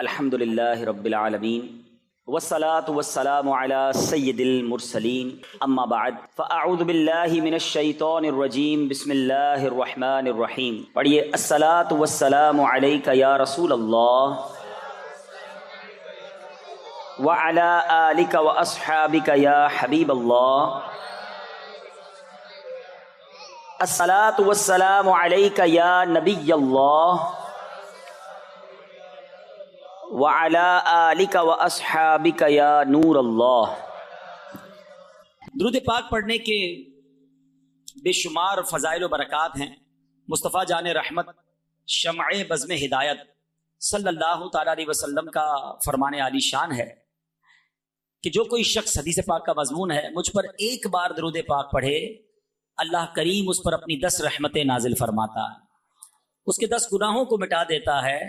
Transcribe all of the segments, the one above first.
الحمد للہ رب العالمین والصلاة والسلام علی سید المرسلین اما بعد فاعوذ باللہ من الشیطان الرجیم بسم اللہ الرحمن الرحیم. پڑھیے الصلاة والسلام علیک یا رسول اللہ وعلی آلک واصحابک یا حبیب اللہ. الصلاة والسلام علیک یا نبی اللہ وعلی آلک واصحابک یا نور اللہ. درود پاک پڑھنے کے بے شمار فضائل و برکات ہیں. مصطفیٰ جان رحمت شمع بزم ہدایت صلی اللہ تعالیٰ علیہ وسلم کا فرمان عالی شان ہے کہ جو کوئی شخص حدیث پاک کا مضمون ہے مجھ پر ایک بار درود پاک پڑھے اللہ کریم اس پر اپنی 10 رحمتیں نازل فرماتا ہے، اس کے 10 گناہوں کو مٹا دیتا ہے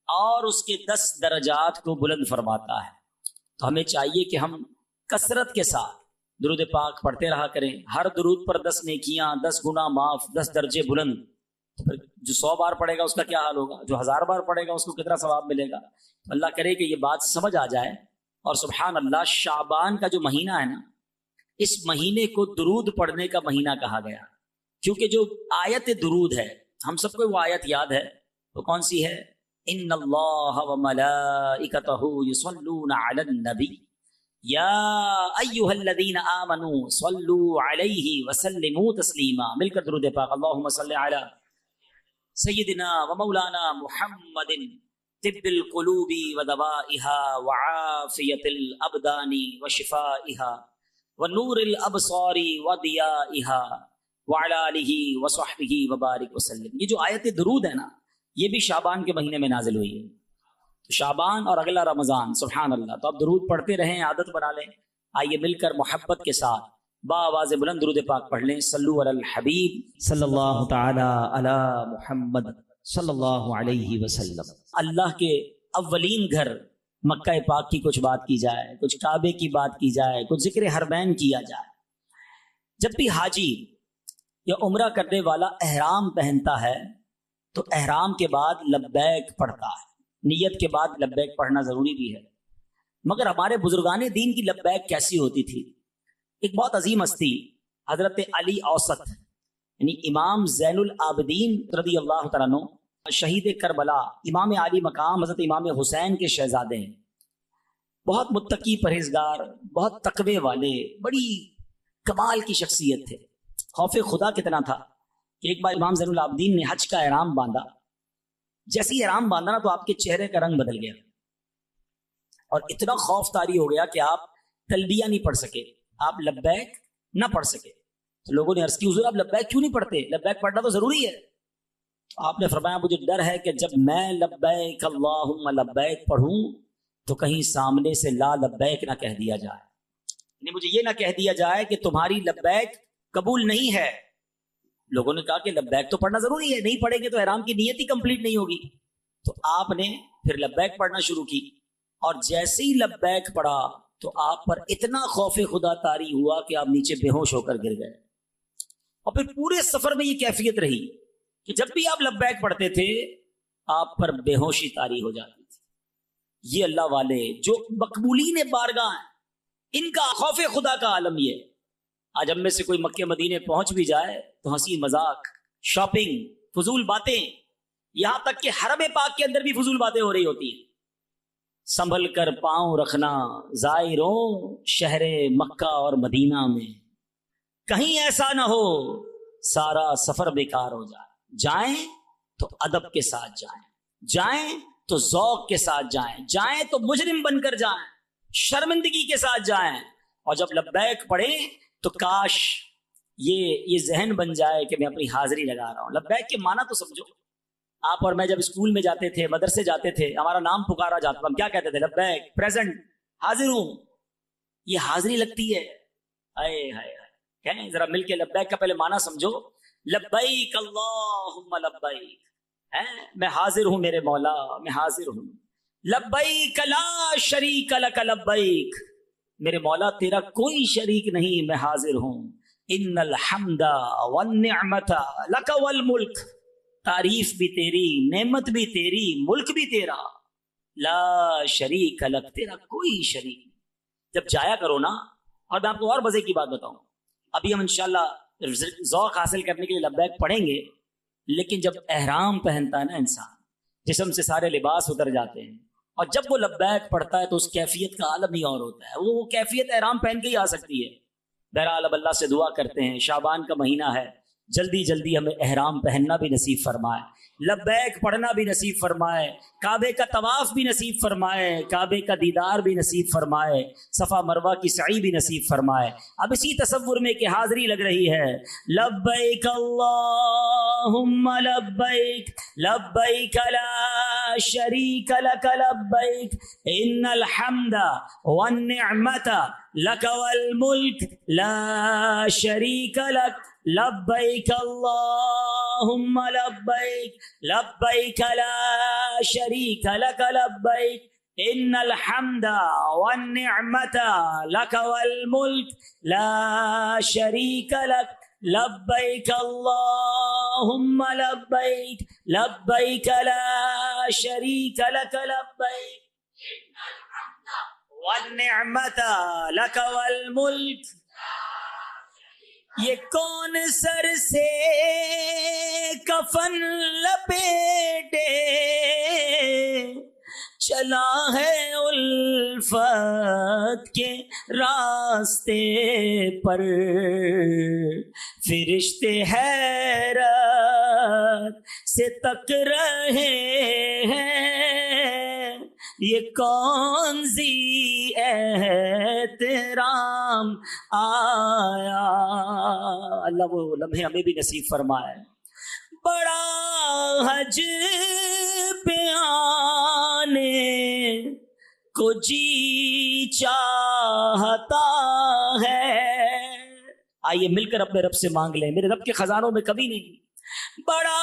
اور اس کے 10 درجات کو بلند فرماتا ہے. تو ہمیں چاہیے کہ ہم کثرت کے ساتھ درود پاک پڑھتے رہا کریں. ہر درود پر 10 نیکیاں، 10 گناہ معاف، 10 درجے بلند. تو پھر جو 100 بار پڑھے گا اس کا کیا حال ہوگا، جو 1000 بار پڑھے گا اس کو کتنا ثواب ملے گا. اللہ کرے کہ یہ بات سمجھ آ جائے. اور سبحان اللہ، شعبان کا جو مہینہ ہے نا، اس مہینے کو درود پڑھنے کا مہینہ کہا گیا، کیونکہ جو آیت درود ہے، ہم سب کو وہ آیت یاد ہے. وہ کون سی ہے؟ ان اللہ وملائکتہ یصلون علی النبی یا ایھا الذین آمنوا صلوا علیہ وسلموا تسلیما. مل کر درود پاک. اللہم صل علی سیدنا ومولانا محمد طب القلوب ودوائها وعافیۃ الابدان وشفائها ونور الابصار وضیائها وعلی آلہ وصحبہ وبارک وسلم. یہ جو آیت درود ہے نا، یہ بھی شعبان کے مہینے میں نازل ہوئی ہے. تو شعبان اور اگلا رمضان، سبحان اللہ. تو اب درود پڑھتے رہیں، عادت بنا لیں. آئیے مل کر محبت کے ساتھ باواز بلند درود پاک پڑھ لیں. صلو علی الحبیب صلی اللہ تعالی علی محمد صلی اللہ علیہ وسلم. اللہ کے اولین گھر مکہ پاک کی کچھ بات کی جائے، کچھ کعبے کی بات کی جائے، کچھ ذکر حرمین کیا جائے. جب بھی حاجی یا عمرہ کرنے والا احرام پہنتا ہے تو احرام کے بعد لبیک پڑھتا ہے. نیت کے بعد لبیک پڑھنا ضروری بھی ہے. مگر ہمارے بزرگان دین کی لبیک کیسی ہوتی تھی؟ ایک بہت عظیم ہستی حضرت علی اوسط، یعنی امام زین العابدین رضی اللہ تعالیٰ عنہ، شہید کربلا، امام عالی مقام حضرت امام حسین کے شہزادے ہیں. بہت متقی، پرہیزگار، بہت تقوی والے، بڑی کمال کی شخصیت تھے. خوف خدا کتنا تھا کہ ایک بار امام زین العابدین نے حج کا احرام باندھا. جیسے ہی احرام باندھا نا تو آپ کے چہرے کا رنگ بدل گیا اور اتنا خوف طاری ہو گیا کہ آپ تلبیہ نہیں پڑھ سکے، آپ لبیک نہ پڑھ سکے. تو لوگوں نے عرض کی حضور آپ لبیک کیوں نہیں پڑھتے؟ لبیک پڑھنا تو ضروری ہے. تو آپ نے فرمایا مجھے ڈر ہے کہ جب میں لبیک اللہم لبیک پڑھوں تو کہیں سامنے سے لا لبیک نہ کہہ دیا جائے، یعنی مجھے یہ نہ کہہ دیا جائے کہ تمہاری لبیک قبول نہیں ہے. لوگوں نے کہا کہ لبیک تو پڑھنا ضروری ہے، نہیں پڑھیں گے تو احرام کی نیت ہی کمپلیٹ نہیں ہوگی. تو آپ نے پھر لبیک پڑھنا شروع کی، اور جیسے ہی لبیک پڑھا تو آپ پر اتنا خوف خدا طاری ہوا کہ آپ نیچے بے ہوش ہو کر گر گئے. اور پھر پورے سفر میں یہ کیفیت رہی کہ جب بھی آپ لبیک پڑھتے تھے آپ پر بے ہوشی طاری ہو جاتی تھی. یہ اللہ والے جو مقبولین بارگاہ ہیں، ان کا خوف خدا کا عالم یہ ہے. آج ہم میں سے کوئی مکہ مدینے پہنچ بھی جائے تو ہنسی مذاق، شاپنگ، فضول باتیں، یہاں تک کہ حرم پاک کے اندر بھی فضول باتیں ہو رہی ہوتی ہیں. سنبھل کر پاؤں رکھنا زائروں شہر مکہ اور مدینہ میں، کہیں ایسا نہ ہو سارا سفر بیکار ہو جائے. جائیں تو ادب کے ساتھ جائیں، جائیں تو ذوق کے ساتھ جائیں، جائیں تو مجرم بن کر جائیں، شرمندگی کے ساتھ جائیں. اور جب لبیک پڑھیں تو کاش یہ ذہن بن جائے کہ میں اپنی حاضری لگا رہا ہوں. لبیک کے معنی تو سمجھو. آپ اور میں جب اسکول میں جاتے تھے، مدرسے جاتے تھے، ہمارا نام پکارا جاتا تھا، ہم کیا کہتے تھے؟ لبیک، پریزنٹ، حاضر ہوں. یہ حاضری لگتی ہے. ہائے ہائے ہائے، کہیں ذرا مل کے لبیک کا پہلے معنی سمجھو. لبیک اللہم لبیک، میں حاضر ہوں میرے مولا، میں حاضر ہوں. لبیک لا شریک لک لبیک، میرے مولا تیرا کوئی شریک نہیں، میں حاضر ہوں. ان الحمد والنعمت لک والملک، تعریف بھی تیری، نعمت بھی تیری، ملک بھی تیرا. لا شریک لک، تیرا کوئی شریک نہیں۔ جب جایا کرو نا، اور میں آپ کو اور مزے کی بات بتاؤں، ابھی ہم انشاءاللہ ذوق حاصل کرنے کے لیے لبیک پڑھیں گے، لیکن جب احرام پہنتا ہے نا انسان، جسم سے سارے لباس اتر جاتے ہیں، اور جب وہ لبیک پڑھتا ہے تو اس کیفیت کا عالم ہی اور ہوتا ہے، وہ کیفیت احرام پہن کے ہی آ سکتی ہے۔ بہرحال اب اللہ سے دعا کرتے ہیں، شعبان کا مہینہ ہے، جلدی جلدی ہمیں احرام پہننا بھی نصیب فرمائے، لبیک پڑھنا بھی نصیب فرمائے، کعبے کا طواف بھی نصیب فرمائے، کعبے کا دیدار بھی نصیب فرمائے، صفا مروہ کی سعی بھی نصیب فرمائے۔ اب اسی تصور میں کہ حاضری لگ رہی ہے، لبیک اللہم لبیک لبیک لا شریک لک لبیک ان الحمد والنعمت لک والملک لا شریک لک لبیک اللہم لبیک لبیک لا شریک لک لبیک ان الحمد والنعمت لک والملک لا شریک لک لبیک اللہم لبیک لبیک لا شریک لک لبیک والنعمت لک والملک۔ یہ کون سر سے کفن لپیٹے چلا ہے الفت کے راستے پر، فرشتے حیرت سے تک رہے ہیں، یہ کون سی احترام آیا۔ اللہ وہ لمحے ہمیں بھی نصیب فرمائے۔ بڑا حج پہ آنے کو جی چاہتا ہے، آئیے مل کر اپنے رب سے مانگ لیں، میرے رب کے خزانوں میں کمی نہیں۔ بڑا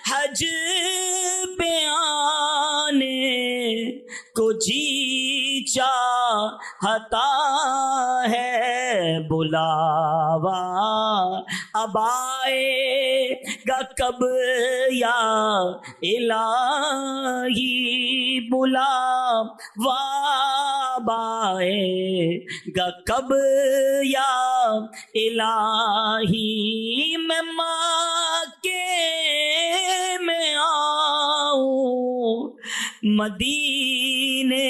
حج پہ آنے کو جی چاہتا ہے، بلاوا اب آئے گا کب یا الہی، بلاوا اب آئے گا کب یا الہی، میں مکے میں آؤں مدینے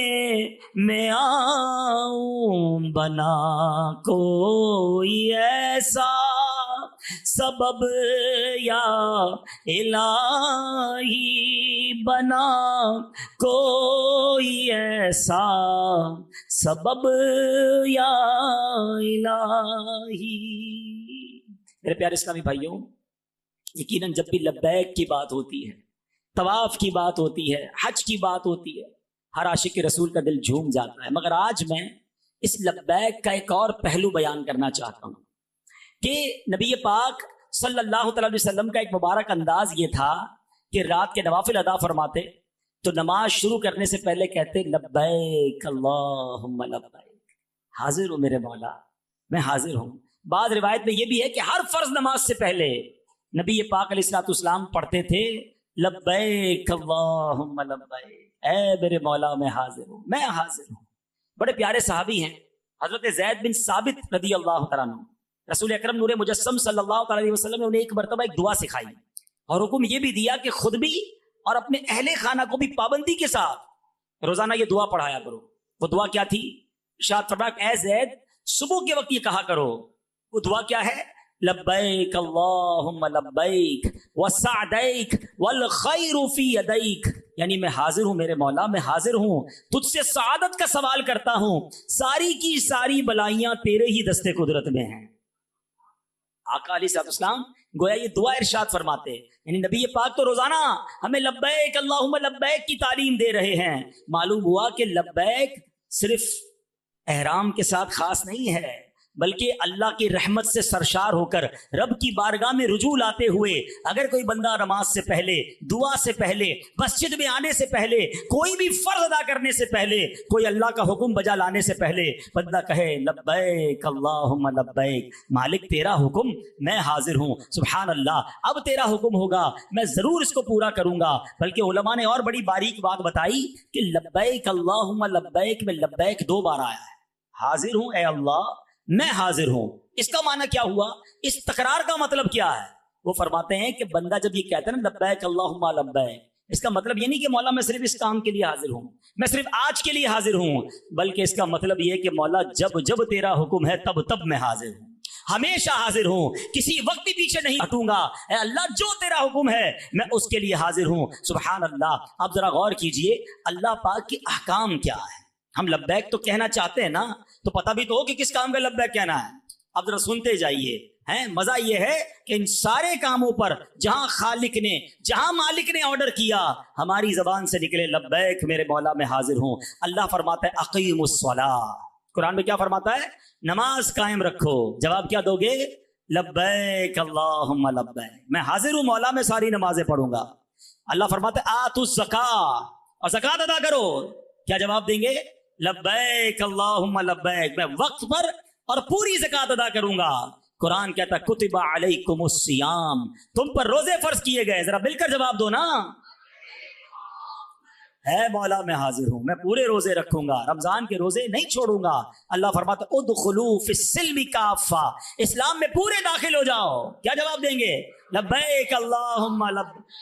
میں آؤں، بنا کوئی ایسا سبب یا الہی، بنا کوئی ایسا سبب یا الہی۔ میرے پیارے اسلامی بھائیوں، یقیناً جب بھی لبیک کی بات ہوتی ہے، طواف کی بات ہوتی ہے، حج کی بات ہوتی ہے، ہر عاشق رسول کا دل جھوم جاتا ہے۔ مگر آج میں اس لبیک کا ایک اور پہلو بیان کرنا چاہتا ہوں کہ نبی پاک صلی اللہ تعالی علیہ وسلم کا ایک مبارک انداز یہ تھا کہ رات کے نوافل ادا فرماتے تو نماز شروع کرنے سے پہلے کہتے لبیک اللہم لبیک، حاضر ہوں میرے مولا، میں حاضر ہوں۔ بعض روایت میں یہ بھی ہے کہ ہر فرض نماز سے پہلے نبی پاک علیہ الصلوۃ والسلام پڑھتے تھے لبیک اللہم لبیک، اے میرے مولا میں حاضر ہوں، میں حاضر ہوں۔ بڑے پیارے صحابی ہیں حضرت زید بن ثابت رضی اللہ تعالیٰ عنہ، رسول اکرم نور مجسم صلی اللہ علیہ وسلم نے انہیں ایک مرتبہ ایک دعا سکھائی اور حکم یہ بھی دیا کہ خود بھی اور اپنے اہل خانہ کو بھی پابندی کے ساتھ روزانہ یہ دعا پڑھایا کرو۔ وہ دعا کیا تھی؟ ارشاد فرمایا اے زید صبح کے وقت یہ کہا کرو، وہ دعا کیا ہے؟ لبیک اللہم لبیک وسعدیک والخیر فی یدیک، یعنی میں حاضر ہوں میرے مولا، میں حاضر ہوں، تجھ سے سعادت کا سوال کرتا ہوں، ساری کی ساری بلائیاں تیرے ہی دستے قدرت میں ہیں۔ آقا علیہ الصلوۃ والسلام گویا یہ دعا ارشاد فرماتے، یعنی نبی پاک تو روزانہ ہمیں لبیک اللہم لبیک کی تعلیم دے رہے ہیں۔ معلوم ہوا کہ لبیک صرف احرام کے ساتھ خاص نہیں ہے، بلکہ اللہ کی رحمت سے سرشار ہو کر رب کی بارگاہ میں رجوع لاتے ہوئے اگر کوئی بندہ نماز سے پہلے، دعا سے پہلے، مسجد میں آنے سے پہلے، کوئی بھی فرض ادا کرنے سے پہلے، کوئی اللہ کا حکم بجا لانے سے پہلے بندہ کہے لبیک اللہم لبیک، مالک تیرا حکم میں حاضر ہوں، سبحان اللہ، اب تیرا حکم ہوگا میں ضرور اس کو پورا کروں گا۔ بلکہ علماء نے اور بڑی باریک بات بتائی کہ لبیک اللہم لبیک میں لبیک 2 بار آیا ہے، حاضر ہوں اے اللہ، میں حاضر ہوں۔ اس کا معنی کیا ہوا؟ اس تکرار کا مطلب کیا ہے؟ وہ فرماتے ہیں کہ بندہ جب یہ کہتا ہے نا لبیک اللہم لبیک، اس کا مطلب یہ نہیں کہ مولا میں صرف اس کام کے لیے حاضر ہوں، میں صرف آج کے لیے حاضر ہوں، بلکہ اس کا مطلب یہ کہ مولا جب جب تیرا حکم ہے تب تب میں حاضر ہوں، ہمیشہ حاضر ہوں، کسی وقت بھی پیچھے نہیں ہٹوں گا، اے اللہ جو تیرا حکم ہے میں اس کے لیے حاضر ہوں۔ سبحان اللہ۔ آپ ذرا غور کیجئے اللہ پاک کے احکام کیا ہے۔ ہم لبیک تو کہنا چاہتے ہیں نا، تو پتہ بھی تو ہو کہ کس کام کا لبیک کہنا ہے۔ اب ذرا سنتے جائیے، مزہ یہ ہے کہ ان سارے کاموں پر جہاں خالق نے، جہاں مالک نے آرڈر کیا، ہماری زبان سے نکلے لبیک میرے مولا میں حاضر ہوں۔ اللہ فرماتا ہے اقیم الصلاۃ، قرآن میں کیا فرماتا ہے؟ نماز قائم رکھو۔ جواب کیا دو گے؟ لبیک اللہم لبیک، میں حاضر ہوں مولا، میں ساری نمازیں پڑھوں گا۔ اللہ فرماتا ہے آتوا الزکاۃ، اور زکوٰۃ ادا کرو۔ کیا جواب دیں گے؟ لبیک اللہم لبیک، میں وقت پر اور پوری زکوٰۃ ادا کروں گا۔ قرآن کہتا ہے کتب علیکم الصیام، تم پر روزے فرض کیے گئے۔ ذرا مل کر جواب دو نا، ہے مولا میں حاضر ہوں، میں پورے روزے رکھوں گا، رمضان کے روزے نہیں چھوڑوں گا۔ اللہ فرماتا ہے ادخلوا فی السلم کافہ، اسلام میں پورے داخل ہو جاؤ۔ کیا جواب دیں گے؟ لبیک اللہم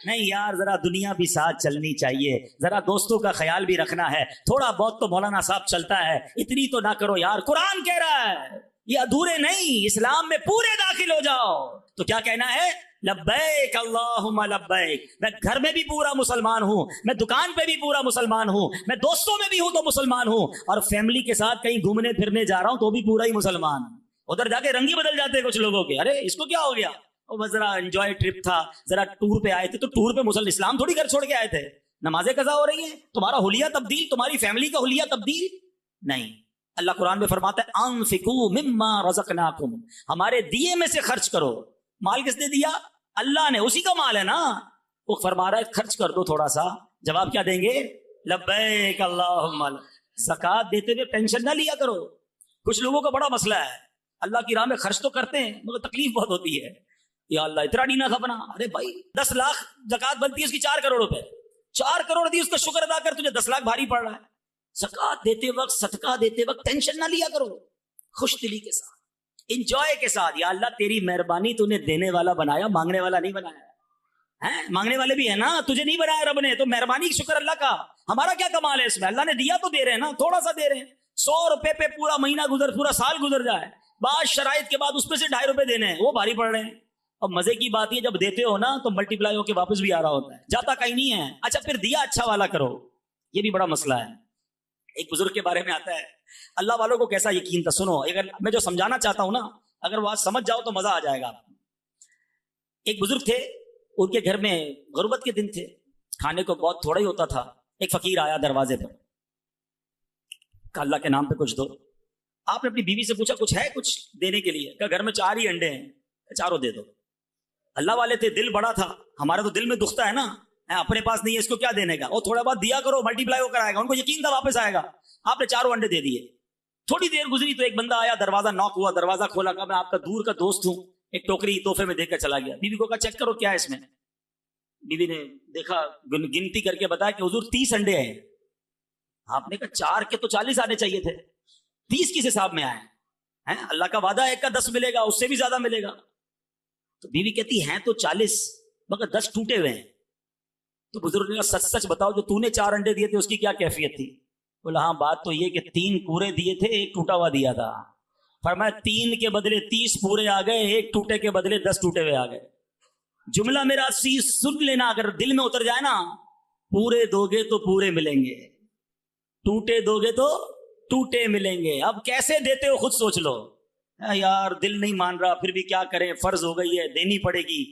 نہیں یار، ذرا دنیا بھی ساتھ چلنی چاہیے، ذرا دوستوں کا خیال بھی رکھنا ہے، تھوڑا بہت تو مولانا صاحب چلتا ہے، اتنی تو نہ کرو یار۔ قرآن کہہ رہا ہے یہ ادھورے نہیں، اسلام میں پورے داخل ہو جاؤ۔ تو کیا کہنا ہے؟ لبیک اللہم لبیک، میں گھر میں بھی پورا مسلمان ہوں، میں دکان پہ بھی پورا مسلمان ہوں، میں دوستوں میں بھی ہوں تو مسلمان ہوں، اور فیملی کے ساتھ کہیں گھومنے پھرنے جا رہا ہوں تو بھی پورا ہی مسلمان ہوں۔ ادھر جا کے رنگ ہی بدل جاتے ہیں کچھ لوگوں کے، ارے اس کو کیا ہو گیا، وہ بس ذرا انجوائے ٹرپ تھا، ذرا ٹور پہ آئے تھے، تو ٹور پہ اسلام تھوڑی گھر چھوڑ کے آئے تھے۔ نمازیں قضا ہو رہی ہیں، تمہارا حلیہ تبدیل، تمہاری فیملی کا حلیہ تبدیل نہیں۔ اللہ قرآن میں فرماتا ہے انفقوا مما رزقناکم، ہمارے دیے میں سے خرچ کرو۔ مال کس نے دیا؟ اللہ نے، اسی کا مال ہے نا۔ وہ فرما رہا ہے خرچ کر دو تھوڑا سا۔ جواب کیا دیں گے؟ لبیک اللہم۔ زکوٰۃ دیتے ہوئے ٹینشن نہ لیا کرو۔ کچھ لوگوں کا بڑا مسئلہ ہے، اللہ کی راہ میں خرچ تو کرتے ہیں مگر تکلیف بہت ہوتی ہے، یا اللہ اتنا نہیں نہ کھپنا۔ ارے بھائی 10 لاکھ زکوٰۃ بنتی ہے اس کی 4 کروڑ روپے، 4 کروڑ دی، اس کا شکر ادا کر، تجھے 10 لاکھ بھاری پڑ رہا ہے۔ زکوٰۃ دیتے وقت، صدقہ دیتے وقت ٹینشن نہ لیا کرو، خوش دلی کے ساتھ، انجوائے کے ساتھ۔ یا اللہ تیری مہربانی، تو نے دینے والا بنایا، مانگنے والا نہیں بنایا ہے۔ مانگنے والے بھی ہے نا، تجھے نہیں بنایا رب نے، تو مہربانی شکر اللہ کا۔ ہمارا کیا کمال ہے اس میں؟ اللہ نے دیا تو دے رہے ہیں نا، تھوڑا سا دے رہے ہیں۔ 100 روپے پہ پورا مہینہ پورا سال گزر جائے، بعض شرائط کے بعد اس میں سے 2.5 روپے دینے ہیں، وہ بھاری پڑ رہے ہیں۔ اور مزے کی بات یہ جب دیتے ہو نا تو ملٹی پلائی ہو کے واپس بھی آ رہا ہوتا ہے، جاتا کہیں نہیں ہے۔ اچھا پھر دیا اچھا والا کرو، یہ بھی بڑا مسئلہ ہے۔ ایک بزرگ کے بارے میں آتا ہے، اللہ والوں کو کیسا یقین تھا۔ سنو، اگر میں جو سمجھانا چاہتا ہوں نا، اگر وہ سمجھ جاؤ تو مزہ آ جائے گا۔ ایک بزرگ تھے، ان کے گھر میں غربت کے دن تھے، کھانے کو بہت تھوڑا ہی ہوتا تھا۔ ایک فقیر آیا دروازے پر، کہ اللہ کے نام پہ کچھ دو۔ آپ نے اپنی بیوی سے پوچھا کچھ ہے کچھ دینے کے لیے؟ کہ گھر میں 4 ہی انڈے ہیں، 4 دے دو۔ اللہ والے تھے، دل بڑا تھا، ہمارا تو دل میں دکھتا ہے نا، اپنے پاس نہیں ہے اس کو کیا دینے کا، وہ تھوڑا بہت دیا کرو، ملٹی پلائی ہو کر آئے گا، ان کو یقین تھا واپس آئے گا۔ آپ نے 4 انڈے دے دیے۔ تھوڑی دیر گزری تو ایک بندہ آیا، دروازہ ناک ہوا، دروازہ کھولا، کہا میں آپ کا دور کا دوست ہوں، ایک ٹوکری تحفے میں دے کر چلا گیا۔ بیوی کو کہا چیک کرو کیا ہے اس میں۔ بیوی نے دیکھا، گنتی کر کے بتایا کہ حضور 30 انڈے ہیں۔ آپ نے کہا 4 کے تو 40 آنے چاہیے تھے، 30 کس حساب میں آئے ہیں؟ اللہ کا وعدہ ہے 1 کا 10 ملے گا، اس سے بھی زیادہ ملے گا۔ تو بیوی کہتی ہیں تو 40 مگر 10 ٹوٹے ہوئے ہیں۔ تو بزرگ نے کہا سچ سچ بتاؤ، جو تو نے 4 انڈے دیے تھے اس کی کیا کیفیت تھی؟ بولا ہاں بات تو یہ کہ 3 پورے دیے تھے، 1 ٹوٹا ہوا دیا تھا۔ فرمایا 3 کے بدلے 30 پورے آ گئے، 1 ٹوٹے کے بدلے 10 ٹوٹے ہوئے آ گئے۔ جملہ میرا سن لینا، اگر دل میں اتر جائے نا، پورے دو گے تو پورے ملیں گے، ٹوٹے دو گے تو ٹوٹے ملیں گے۔ اب کیسے دیتے ہو خود سوچ لو۔ یار دل نہیں مان رہا، پھر بھی کیا کریں، فرض ہو گئی ہے، دینی پڑے گی۔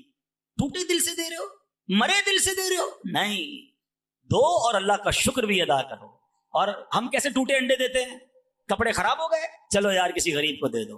ٹوٹے دل سے دے رہے ہو، مرے دل سے دے رہے ہو؟ نہیں، دو اور اللہ کا شکر بھی ادا کرو۔ اور ہم کیسے ٹوٹے انڈے دیتے ہیں؟ کپڑے خراب ہو گئے، چلو یار کسی غریب کو دے دو،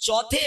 4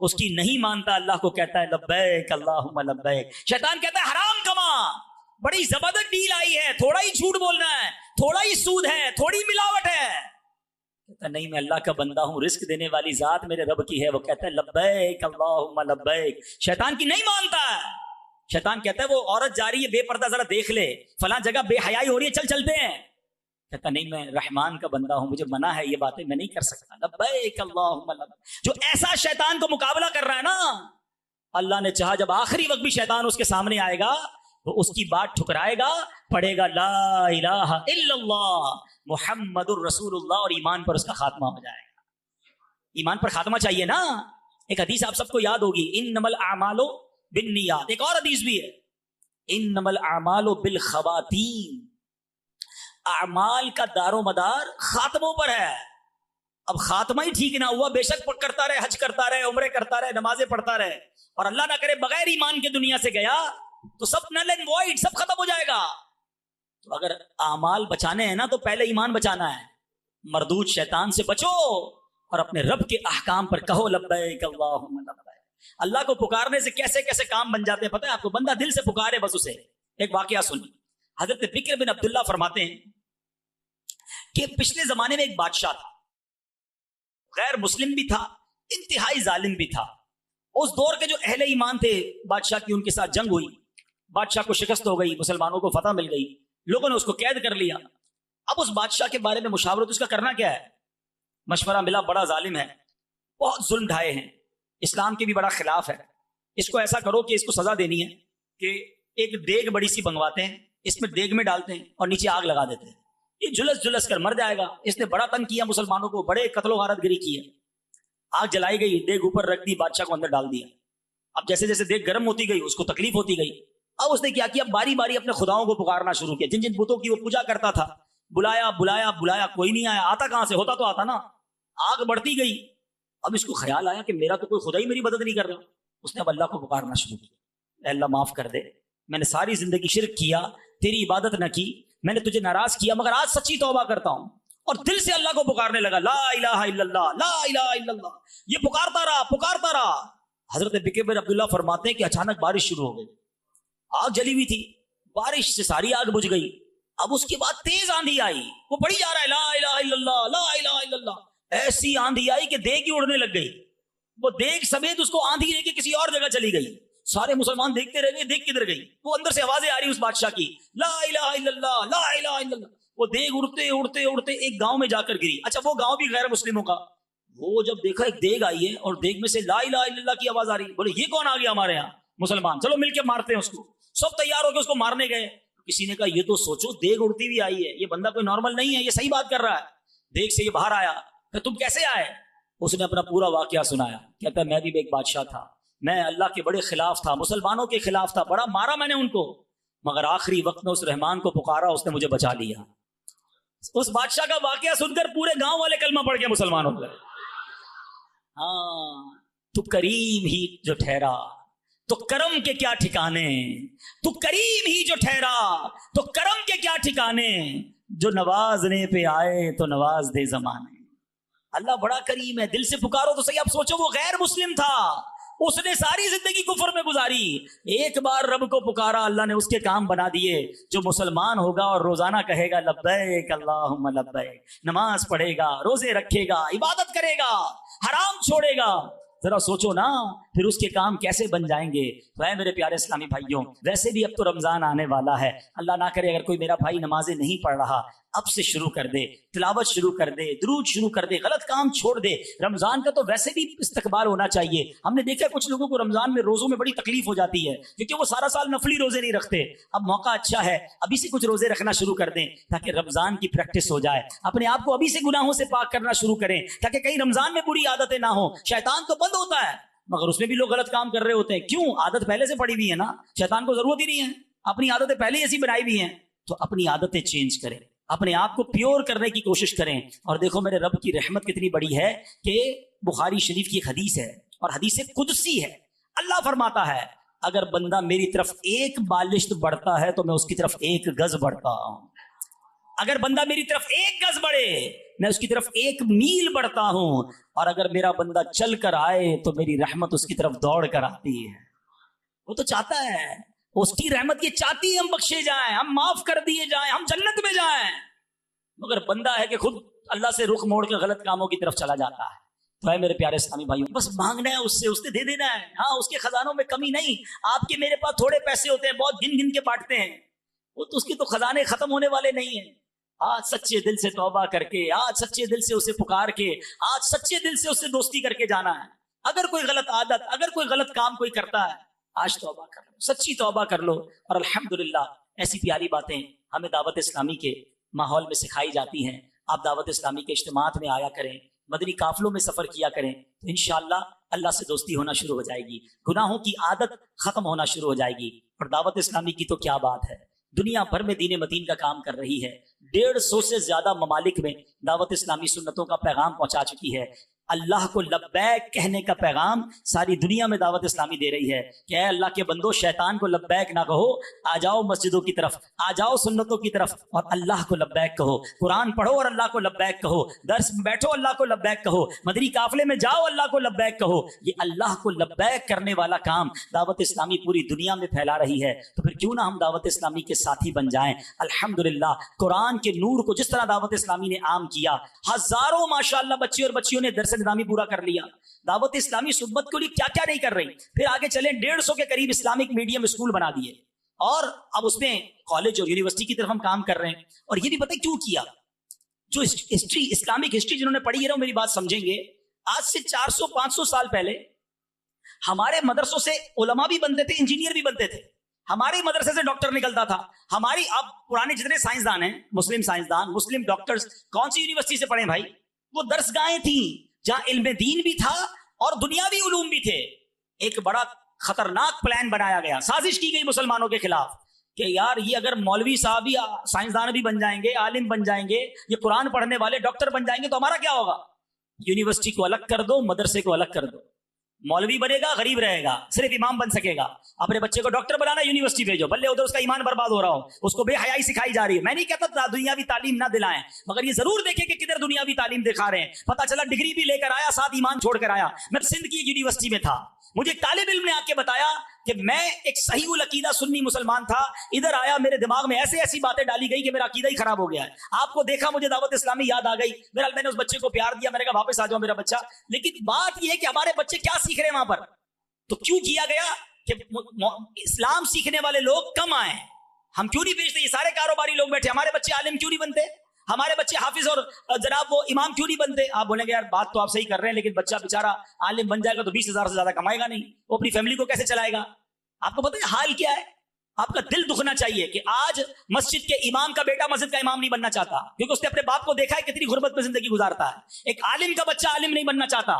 اس کی نہیں مانتا اللہ کو کہتا ہے لبیک اللہم لبیک. شیطان کہتا ہے حرام کما، بڑی زبردست ڈیل آئی ہے، تھوڑا ہی جھوٹ بولنا ہے، تھوڑا ہی سود ہے، تھوڑی ملاوٹ ہے. کہتا نہیں میں اللہ کا بندہ ہوں، رزق دینے والی ذات میرے رب کی ہے. وہ کہتا ہے لبیک اللہم لبیک. شیطان کی نہیں مانتا ہے. شیطان کہتا ہے وہ عورت جا رہی ہے بے پردہ، ذرا دیکھ لے، فلاں جگہ بے حیائی ہو رہی ہے، چل چلتے ہیں. کہتا نہیں میں رحمان کا بندہ ہوں، مجھے منع ہے، یہ باتیں میں نہیں کر سکتا. لبیک اللہم لبیک. جو ایسا شیطان کو مقابلہ کر رہا ہے نا، اللہ نے چاہا جب آخری وقت بھی شیطان اس کے سامنے آئے گا وہ اس کی بات ٹھکرائے گا، پڑھے گا لا الہ الا اللہ محمد الرسول اللہ، اور ایمان پر اس کا خاتمہ ہو جائے گا. ایمان پر خاتمہ چاہیے نا. ایک حدیث آپ سب کو یاد ہوگی، انما الاعمال بالنیات. ایک اور حدیث بھی ہے، انما الاعمال بالخواتیم. اعمال کا دار و مدار خاتموں پر ہے. اب خاتمہ ہی ٹھیک نہ ہوا، بے شک کرتا رہے، حج کرتا رہے، عمرے کرتا رہے، نمازیں پڑھتا رہے، اور اللہ نہ کرے بغیر ایمان کے دنیا سے گیا تو سب نل اینڈ وائڈ، سب ختم ہو جائے گا. تو اگر اعمال بچانے ہیں نا تو پہلے ایمان بچانا ہے. مردود شیطان سے بچو اور اپنے رب کے احکام پر کہو لبیک اللہم لبیک. اللہ کو پکارنے سے کیسے کیسے کام بن جاتے ہیں پتہ ہے آپ کو. بندہ دل سے پکارے بس اسے. ایک واقعہ سنی، حضرت بکر بن عبداللہ فرماتے ہیں کہ پچھلے زمانے میں ایک بادشاہ تھا، غیر مسلم بھی تھا، انتہائی ظالم بھی تھا. اس دور کے جو اہل ایمان تھے بادشاہ کی ان کے ساتھ جنگ ہوئی، بادشاہ کو شکست ہو گئی، مسلمانوں کو فتح مل گئی، لوگوں نے اس کو قید کر لیا. اب اس بادشاہ کے بارے میں مشاورت اس کا کرنا کیا ہے. مشورہ ملا بڑا ظالم ہے، بہت ظلم ڈھائے ہیں، اسلام کے بھی بڑا خلاف ہے. اس کو ایسا کرو کہ اس کو سزا دینی ہے کہ ایک دیگ بڑی سی بنگواتے ہیں، اس میں دیگ میں ڈالتے ہیں اور نیچے آگ لگا دیتے ہیں، یہ جلس جلس کر مر جائے گا. اس نے بڑا تنگ کیا مسلمانوں کو، بڑے قتل و غارت گری کی ہے. آگ جلائی گئی، دیگ اوپر رکھ دی، بادشاہ کو اندر ڈال دیا. اب جیسے جیسے دیگ گرم ہوتی گئی اس کو تکلیف ہوتی گئی. اب اس نے کیا کیا، باری باری اپنے خداؤں کو پکارنا شروع کیا. جن جن بتوں کی وہ پوجا کرتا تھا بلایا بلایا بلایا، کوئی نہیں آیا. آتا کہاں سے، ہوتا تو آتا نا. آگ بڑھتی گئی. اب اس کو خیال آیا کہ میرا تو کوئی خدا ہی میری مدد نہیں کر رہا. اس نے اب اللہ کو پکارنا شروع کیا، اے اللہ معاف کر دے، میں نے ساری زندگی شرک کیا، تیری عبادت نہ کی، میں نے تجھے ناراض کیا، مگر آج سچی توبہ کرتا ہوں. اور دل سے اللہ کو پکارنے لگا، لا الہ الا اللہ لا الہ الا اللہ. یہ پکارتا رہا پکارتا رہا. حضرت بکر بن عبداللہ فرماتے ہیں کہ اچانک بارش شروع ہو گئی. آگ جلی ہوئی تھی، بارش سے ساری آگ بجھ گئی. اب اس کے بعد تیز آندھی آئی، وہ پڑھی جا رہا ہے لا الہ الا اللہ لا الہ الا اللہ. ایسی آندھی آئی کہ دیگ ہی اڑنے لگ گئی. وہ دیگ سمیت اس کو آندھی لے کے کسی اور جگہ چلی گئی. سارے مسلمان دیکھتے رہ گئے، دیگ کدھر گئی. وہ اندر سے آوازیں آ رہی اس بادشاہ کی، لا الہ الا اللہ لا الہ الا اللہ. وہ دیگ اڑتے اڑتے اڑتے ایک گاؤں میں جا کر گری. اچھا وہ گاؤں بھی غیر مسلموں کا. وہ جب دیکھا ایک دیگ آئی ہے اور دیگ میں سے لا الہ الا اللہ کی آواز آ رہی، بولے یہ کون آ گیا ہمارے یہاں، مسلمان، چلو مل کے مارتے ہیں اس کو. سب تیار ہو کے اس کو مارنے گئے. کسی نے کہا یہ تو سوچو دیگ اڑتی ہوئی آئی ہے، یہ بندہ کوئی نارمل نہیں ہے، یہ صحیح بات کر رہا ہے. دیگ سے یہ باہر آیا کہ تم کیسے آئے. اس نے اپنا پورا واقعہ سنایا. کہتا ہے میں بھی ایک بادشاہ تھا، میں اللہ کے بڑے خلاف تھا، مسلمانوں کے خلاف تھا، بڑا مارا میں نے ان کو، مگر آخری وقت میں اس رحمان کو پکارا، اس نے مجھے بچا لیا. اس بادشاہ کا واقعہ سن کر پورے گاؤں والے کلمہ پڑھ کے مسلمان ہو گئے. ہاں تو کریم ہی جو ٹھہرا تو کرم کے کیا ٹھکانے، تو کریم ہی جو ٹھہرا تو کرم کے کیا ٹھکانے، جو نوازنے پہ آئے تو نواز دے زمانے. اللہ بڑا کریم ہے. دل سے پکارو تو صحیح. اب سوچو وہ غیر مسلم تھا، اس نے ساری زندگی کفر میں گزاری، ایک بار رب کو پکارا، اللہ نے اس کے کام بنا دیے. جو مسلمان ہوگا اور روزانہ کہے گا لبیک اللہم لبیک، نماز پڑھے گا، روزے رکھے گا، عبادت کرے گا، حرام چھوڑے گا، ذرا سوچو نا پھر اس کے کام کیسے بن جائیں گے. تو میرے پیارے اسلامی بھائیوں، ویسے بھی اب تو رمضان آنے والا ہے. اللہ نہ کرے اگر کوئی میرا بھائی نمازیں نہیں پڑھ رہا، اب سے شروع کر دے، تلاوت شروع کر دے، درود شروع کر دے، غلط کام چھوڑ دے. رمضان کا تو ویسے بھی استقبال ہونا چاہیے. ہم نے دیکھا کچھ لوگوں کو رمضان میں روزوں میں بڑی تکلیف ہو جاتی ہے کیونکہ وہ سارا سال نفلی روزے نہیں رکھتے. اب موقع اچھا ہے، ابھی سے کچھ روزے رکھنا شروع کر دیں تاکہ رمضان کی پریکٹس ہو جائے. اپنے آپ کو ابھی سے گناہوں سے پاک کرنا شروع کریں تاکہ کہیں رمضان میں بری عادتیں نہ ہوں. شیطان تو بند ہوتا ہے مگر اس میں بھی لوگ غلط کام کر رہے ہوتے ہیں. کیوں؟ عادت پہلے سے پڑی ہوئی ہے نا، شیطان کو ضرورت ہی نہیں ہے، اپنی عادتیں پہلے ایسی بنائی ہوئی ہیں. تو اپنی عادتیں چینج کریں، اپنے آپ کو پیور کرنے کی کوشش کریں. اور دیکھو میرے رب کی رحمت کتنی بڑی ہے کہ بخاری شریف کی حدیث ہے اور حدیث قدسی ہے. اللہ فرماتا ہے اگر بندہ میری طرف ایک بالشت بڑھتا ہے تو میں اس کی طرف ایک گز بڑھتا ہوں. اگر بندہ میری طرف 1 گز بڑھے میں اس کی طرف 1 میل بڑھتا ہوں، اور اگر میرا بندہ چل کر آئے تو میری رحمت اس کی طرف دوڑ کر آتی ہے۔ وہ تو چاہتا ہے، اس کی رحمت یہ چاہتی ہے ہم بخشے جائیں، ہم معاف کر دیے جائیں، ہم جنت میں جائیں، مگر بندہ ہے کہ خود اللہ سے رخ موڑ کے غلط کاموں کی طرف چلا جاتا ہے۔ تو ہے میرے پیارے اسلامی بھائیوں، بس مانگنا ہے اس سے دے دینا ہے۔ ہاں، اس کے خزانوں میں کمی نہیں۔ آپ کے میرے پاس تھوڑے پیسے ہوتے ہیں، بہت گن گن کے بانٹتے ہیں، وہ تو اس کے تو خزانے ختم ہونے والے نہیں ہیں۔ آج سچے دل سے توبہ کر کے، آج سچے دل سے اسے پکار کے، آج سچے دل سے اسے دوستی کر کے جانا ہے۔ اگر کوئی غلط عادت، اگر کوئی غلط کام کوئی کرتا ہے، آج توبہ کر لو، سچی توبہ کر لو۔ اور الحمدللہ ایسی پیاری باتیں ہمیں دعوت اسلامی کے ماحول میں سکھائی جاتی ہیں۔ آپ دعوت اسلامی کے اجتماعات میں آیا کریں، مدنی قافلوں میں سفر کیا کریں، تو انشاءاللہ اللہ سے دوستی ہونا شروع ہو جائے گی، گناہوں کی عادت ختم ہونا شروع ہو جائے گی۔ اور دعوت اسلامی کی تو کیا بات ہے، دنیا بھر میں دین متین کا کام کر رہی ہے۔ 150 سے زیادہ ممالک میں دعوت اسلامی سنتوں کا پیغام پہنچا چکی ہے۔ اللہ کو لبیک کہنے کا پیغام ساری دنیا میں دعوت اسلامی دے رہی ہے کہ اے اللہ کے بندو، شیطان کو لبیک نہ کہو، آ جاؤ مسجدوں کی طرف، آ جاؤ سنتوں کی طرف، اور اللہ کو لبیک کہو۔ قرآن پڑھو اور اللہ کو لبیک کہو، درس میں بیٹھو اللہ کو لبیک کہو، مدنی قافلے میں جاؤ اللہ کو لبیک کہو۔ یہ اللہ کو لبیک کرنے والا کام دعوت اسلامی پوری دنیا میں پھیلا رہی ہے، تو پھر کیوں نہ ہم دعوت اسلامی کے ساتھی بن جائیں۔ الحمدللہ قرآن کے نور کو جس طرح دعوت اسلامی نے عام کیا، ہزاروں ماشاءاللہ بچے اور بچیوں نے درس نظامی پورا کر لیا۔ دعوت اسلامی سبت کے لیے کیا کیا نہیں کر رہی۔ پھر آگے چلیں، 150 کے قریب اسلامک میڈیم اسکول بنا دیے، اور اب اس میں کالج اور یونیورسٹی کی طرف ہم کام کر رہے ہیں۔ اور یہ بھی پتہ کیوں کیا، جو ہسٹری، اسلامک ہسٹری جنہوں نے پڑھی ہے وہ میری بات سمجھیں گے۔ آج سے 400-500 سال پہلے ہمارے مدرسوں سے علماء بھی بنتے تھے، انجینئر بھی بنتے تھے، ہمارے مدرسے سے ڈاکٹر نکلتا تھا۔ ہماری اب پرانے جتنے سائنسدان ہیں، مسلم سائنسدان، مسلم ڈاکٹرز، کون سی یونیورسٹی سے پڑھے بھائی؟ وہ درسگاہیں تھیں جہاں علم دین بھی تھا اور دنیاوی علوم بھی تھے۔ ایک بڑا خطرناک پلان بنایا گیا، سازش کی گئی مسلمانوں کے خلاف کہ یار یہ اگر مولوی صاحب بھی سائنسدان بھی بن جائیں گے، عالم بن جائیں گے، یہ قرآن پڑھنے والے ڈاکٹر بن جائیں گے، تو ہمارا کیا ہوگا؟ یونیورسٹی کو الگ کر دو، مدرسے کو الگ کر دو۔ مولوی بنے گا غریب رہے گا، صرف امام بن سکے گا۔ اپنے بچے کو ڈاکٹر بنانا، یونیورسٹی بھیجو، بلے ادھر اس کا ایمان برباد ہو رہا ہو، اس کو بے حیائی سکھائی جا رہی ہے۔ میں نہیں کہتا دنیاوی تعلیم نہ دلائیں، مگر یہ ضرور دیکھیں کہ کدھر دنیاوی تعلیم دکھا رہے ہیں۔ پتہ چلا ڈگری بھی لے کر آیا، ساتھ ایمان چھوڑ کر آیا۔ میں سندھ کی یونیورسٹی میں تھا، مجھے طالب علم نے آ کے بتایا کہ میں ایک صحیح العقیدہ سنی مسلمان تھا، ادھر آیا میرے دماغ میں ایسی باتیں ڈالی گئی کہ میرا عقیدہ ہی خراب ہو گیا ہے۔ آپ کو دیکھا، مجھے دعوت اسلامی یاد آ گئی، بہرحال میں نے اس بچے کو پیار دیا، میں نے کہا واپس آ جاؤ میرا بچہ۔ لیکن بات یہ ہے کہ ہمارے بچے کیا سیکھ رہے ہیں وہاں پر؟ تو کیوں کیا گیا کہ اسلام سیکھنے والے لوگ کم آئیں؟ ہم کیوں نہیں بھیجتے؟ یہ سارے کاروباری لوگ بیٹھے، ہمارے بچے عالم کیوں نہیں بنتے؟ ہمارے بچے حافظ اور جناب وہ امام کیوں نہیں بنتے؟ آپ بولیں گے یار بات تو آپ صحیح کر رہے ہیں، لیکن بچہ بیچارہ عالم بن جائے گا تو 20,000 سے زیادہ کمائے گا نہیں، وہ اپنی فیملی کو کیسے چلائے گا؟ آپ کو پتہ ہے حال کیا ہے؟ آپ کا دل دکھنا چاہیے کہ آج مسجد کے امام کا بیٹا مسجد کا امام نہیں بننا چاہتا، کیونکہ اس نے اپنے باپ کو دیکھا ہے کتنی غربت میں زندگی گزارتا ہے۔ ایک عالم کا بچہ عالم نہیں بننا چاہتا۔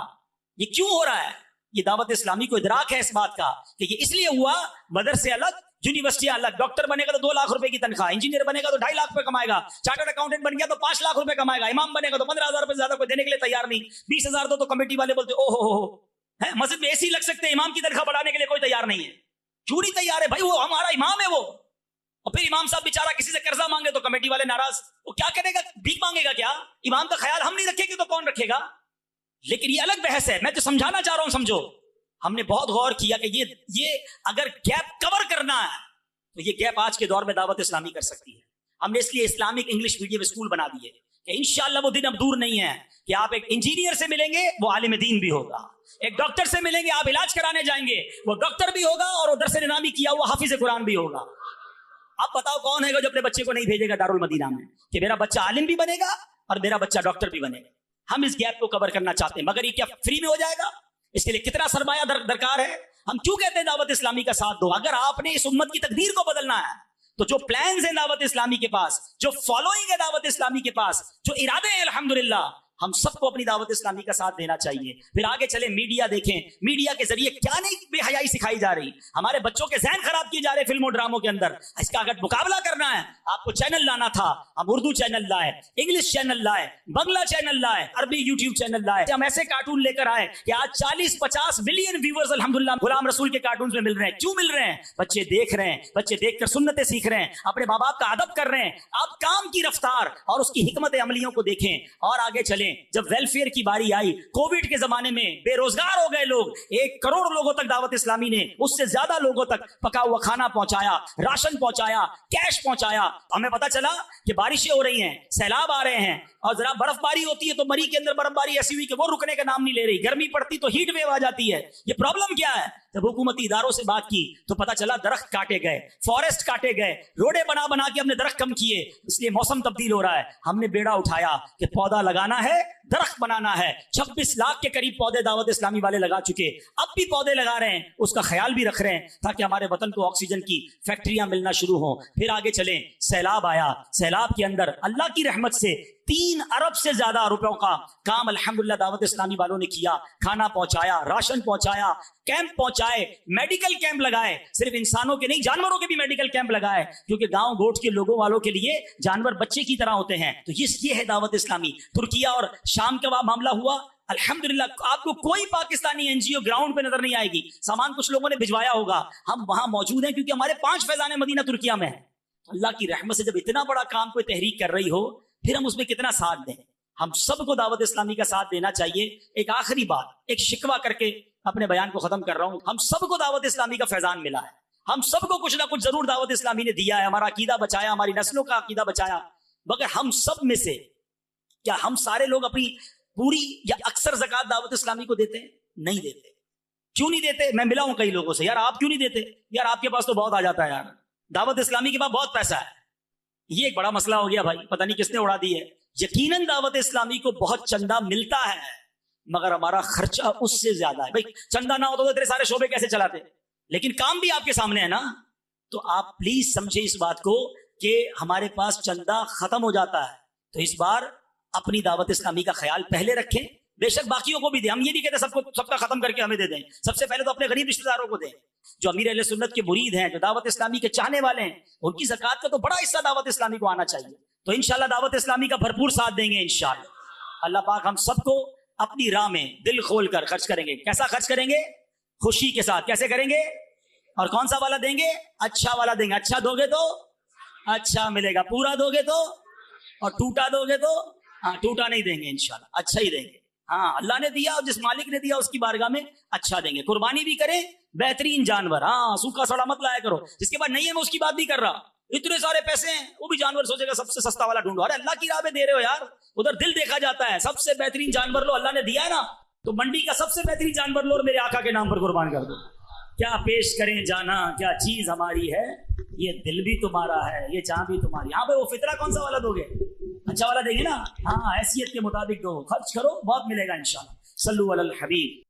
یہ کیوں ہو رہا ہے؟ یہ دعوت اسلامی کو ادراک ہے اس بات کا کہ یہ اس لیے ہوا، مدرسے الگ، یونیورسٹی الگ۔ ڈاکٹر بنے گا تو 2 لاکھ روپے کی تنخواہ، انجینئر بنے گا تو 2.5 لاکھ روپے کمائے گا، چارٹرڈ اکاؤنٹنٹ بن گیا تو 5 لاکھ روپے کمائے گا، امام بنے گا تو 15,000 روپے زیادہ کوئی دینے کے لیے تیار نہیں۔ 20,000 دو تو کمیٹی والے بولتے او ہو ہے، مسجد میں AC لگ سکتے، امام کی تنخواہ بڑھانے کے لیے کوئی تیار نہیں ہے۔ کیوں نہیں تیار ہے بھائی؟ وہ ہمارا امام ہے وہ۔ اور پھر امام صاحب بیچارہ کسی سے قرضہ مانگے تو کمیٹی والے ناراض، وہ کیا کرے گا؟ بھیک مانگے گا کیا؟ امام کا خیال ہم نہیں رکھیں گے تو کون رکھے گا؟ لیکن یہ الگ بحث ہے، میں جو سمجھانا چاہ رہا ہوں سمجھو۔ ہم نے بہت غور کیا کہ یہ اگر گیپ کور کرنا ہے تو یہ گیپ آج کے دور میں دعوت اسلامی کر سکتی ہے۔ ہم نے اس لیے اسلامک انگلش میڈیم اسکول بنا دیے کہ انشاءاللہ وہ دن اب دور نہیں ہے کہ آپ ایک انجینئر سے ملیں گے وہ عالم دین بھی ہوگا، ایک ڈاکٹر سے ملیں گے آپ علاج کرانے جائیں گے وہ ڈاکٹر بھی ہوگا، اور وہ درس نظامی کیا ہوا حافظ قرآن بھی ہوگا۔ اب بتاؤ کون ہے گا جو اپنے بچے کو نہیں بھیجے گا دارالمدینہ میں کہ میرا بچہ عالم بھی بنے گا اور میرا بچہ ڈاکٹر بھی بنے گا؟ ہم اس گیپ کو کور کرنا چاہتے ہیں، مگر یہ کیا فری میں ہو جائے گا؟ اس کے لیے کتنا سرمایہ درکار ہے۔ ہم کیوں کہتے ہیں دعوت اسلامی کا ساتھ دو؟ اگر آپ نے اس امت کی تقدیر کو بدلنا ہے تو جو پلانز ہیں دعوت اسلامی کے پاس، جو فالوئنگ ہے دعوت اسلامی کے پاس، جو ارادے ہیں الحمدللہ، ہم سب کو اپنی دعوت اسلامی کا ساتھ دینا چاہیے. پھر آگے چلے میڈیا دیکھیں, میڈیا کے ذریعے کیا نہیں بے حیائی سکھائی جا رہی, ہمارے بچوں کے ذہن خراب کیے جا رہے فلموں ڈراموں کے اندر. اس کا اگر مقابلہ کرنا ہے آپ کو چینل لانا تھا, ہم اردو چینل لائے, انگلش چینل لائے, بنگلہ چینل لائے, عربی یوٹیوب چینل لائے. ہم ایسے کارٹون لے کر آئے کہ آج 40-50 ملین ویورز الحمدللہ غلام رسول کے کارٹونز میں مل رہے ہیں. کیوں مل رہے ہیں؟ بچے دیکھ رہے ہیں, بچے دیکھ کر سنتیں سیکھ رہے ہیں, اپنے ماں باپ کا ادب کر رہے ہیں. آپ کام کی رفتار اور اس کی حکمت عملیوں کو دیکھیں. اور آگے چلیں, جب ویلفیئر کی باری آئی, کووڈ کے زمانے میں بے روزگار ہو گئے لوگ, 1 کروڑ لوگوں تک دعوت اسلامی نے, اس سے زیادہ لوگوں تک پکا ہوا کھانا پہنچایا, راشن پہنچایا, کیش پہنچایا. ہمیں پتا چلا کہ بارشیں ہو رہی ہیں, سیلاب آ رہے ہیں, اور ذرا برف باری ہوتی ہے تو مری کے اندر برف باری ایسی ہوئی کہ وہ رکنے کا نام نہیں لے رہی, گرمی پڑتی تو ہیٹ ویو آ جاتی ہے. یہ پرابلم کیا ہے؟ جب حکومتی اداروں سے بات کی تو پتا چلا درخت کاٹے گئے, فارسٹ کاٹے گئے, روڈے بنا بنا کے ہم نے درخت کم کیے, اس لیے موسم تبدیل ہو رہا ہے. ہم نے بیڑا اٹھایا کہ پودا لگانا ہے, درخت بنانا ہے. 26 لاکھ کے قریب پودے دعوت اسلامی والے لگا چکے, اب بھی پودے لگا رہے ہیں, اس کا خیال بھی رکھ رہے ہیں تاکہ ہمارے وطن کو آکسیجن کی فیکٹریاں ملنا شروع ہوں. پھر آگے چلیں, سیلاب آیا, سیلاب کے اندر اللہ کی رحمت سے 3 ارب سے زیادہ روپوں کا کام الحمدللہ دعوت اسلامی والوں نے کیا. کھانا پہنچایا, راشن پہنچایا, کیمپ پہنچائے, میڈیکل کیمپ لگائے, صرف انسانوں کے نہیں جانوروں کے بھی میڈیکل کیمپ لگائے, کیونکہ گاؤں گوٹ کے لوگوں والوں کے لیے جانور بچے کی طرح ہوتے ہیں. تو یہ ہے دعوت اسلامی. ترکیہ اور شام کا معاملہ ہوا, الحمدللہ آپ کو کوئی پاکستانی NGO گراؤنڈ پہ نظر نہیں آئے گی. سامان کچھ لوگوں نے بھجوایا ہوگا, ہم وہاں موجود ہیں کیونکہ ہمارے 5 فیضان مدینہ ترکیہ میں ہیں. اللہ کی رحمت سے جب اتنا بڑا کام کوئی تحریک کر رہی ہو, پھر ہم اس میں کتنا ساتھ دیں. ہم سب کو دعوت اسلامی کا ساتھ دینا چاہیے. ایک آخری بات, ایک شکوہ کر کے اپنے بیان کو ختم کر رہا ہوں. ہم سب کو دعوت اسلامی کا فیضان ملا ہے, ہم سب کو کچھ نہ کچھ ضرور دعوت اسلامی نے دیا ہے, ہمارا عقیدہ بچایا, ہماری نسلوں کا عقیدہ بچایا. مگر ہم سب میں سے کیا ہم سارے لوگ اپنی پوری یا اکثر زکوٰۃ دعوت اسلامی کو دیتے ہیں؟ نہیں دیتے. کیوں نہیں دیتے؟ میں ملا ہوں کئی لوگوں سے, یار آپ کیوں نہیں دیتے؟ یار آپ کے پاس تو بہت آ جاتا ہے, یار دعوت اسلامی کے پاس بہت پیسہ ہے. یہ ایک بڑا مسئلہ ہو گیا بھائی, پتہ نہیں کس نے اڑا دی ہے. یقیناً دعوت اسلامی کو بہت چندہ ملتا ہے, مگر ہمارا خرچہ اس سے زیادہ ہے. بھائی چندہ نہ ہوتا تو تیرے سارے شعبے کیسے چلاتے؟ لیکن کام بھی آپ کے سامنے ہے نا. تو آپ پلیز سمجھے اس بات کو کہ ہمارے پاس چندہ ختم ہو جاتا ہے. تو اس بار اپنی دعوت اسلامی کا خیال پہلے رکھیں. بے شک باقیوں کو بھی دیں, ہم یہ نہیں کہتے سب کا ختم کر کے ہمیں دے دیں. سب سے پہلے تو اپنے غریب رشتہ داروں کو دیں. جو امیر اہل سنت کے مرید ہیں, جو دعوت اسلامی کے چاہنے والے ہیں, ان کی زکوٰۃ کا تو بڑا حصہ دعوت اسلامی کو آنا چاہیے. تو انشاءاللہ دعوت اسلامی کا بھرپور ساتھ دیں گے انشاءاللہ. اللہ پاک ہم سب کو اپنی راہ میں دل کھول کر خرچ کریں گے. کیسا خرچ کریں گے؟ خوشی کے ساتھ. کیسے کریں گے؟ اور کون سا والا دیں گے؟ اچھا والا دیں گے. اچھا دو گے تو اچھا ملے گا, پورا دو گے تو, اور ٹوٹا دو گے تو ٹوٹا نہیں دیں گے انشاءاللہ, اچھا ہی دیں گے. ہاں اللہ نے دیا اور جس مالک نے دیا اس کی بارگاہ میں اچھا دیں گے. قربانی بھی کریں, بہترین جانور, ہاں سوکھا سڑا مت لایا کرو. جس کے بعد نہیں ہے میں اس کی بات نہیں کر رہا, اتنے سارے پیسے ہیں وہ بھی جانور سوچے گا سب سے سستا والا ڈھونڈو. ارے اللہ کی راہ میں دے رہے ہو یار, ادھر دل دیکھا جاتا ہے. سب سے بہترین جانور لو, اللہ نے دیا ہے نا, تو منڈی کا سب سے بہترین جانور لو اور میرے آقا کے نام پر قربان کر دو. کیا پیش کریں جانا, کیا چیز ہماری ہے, یہ دل بھی تمہارا ہے, یہ جان بھی تمہاری. ہاں بھائی وہ فطرہ کون سا والا دو گے؟ اچھا والا دیں گے نا. ہاں حیثیت کے مطابق دو, خرچ کرو, بہت ملے گا انشاءاللہ. صلو علی الحبیب.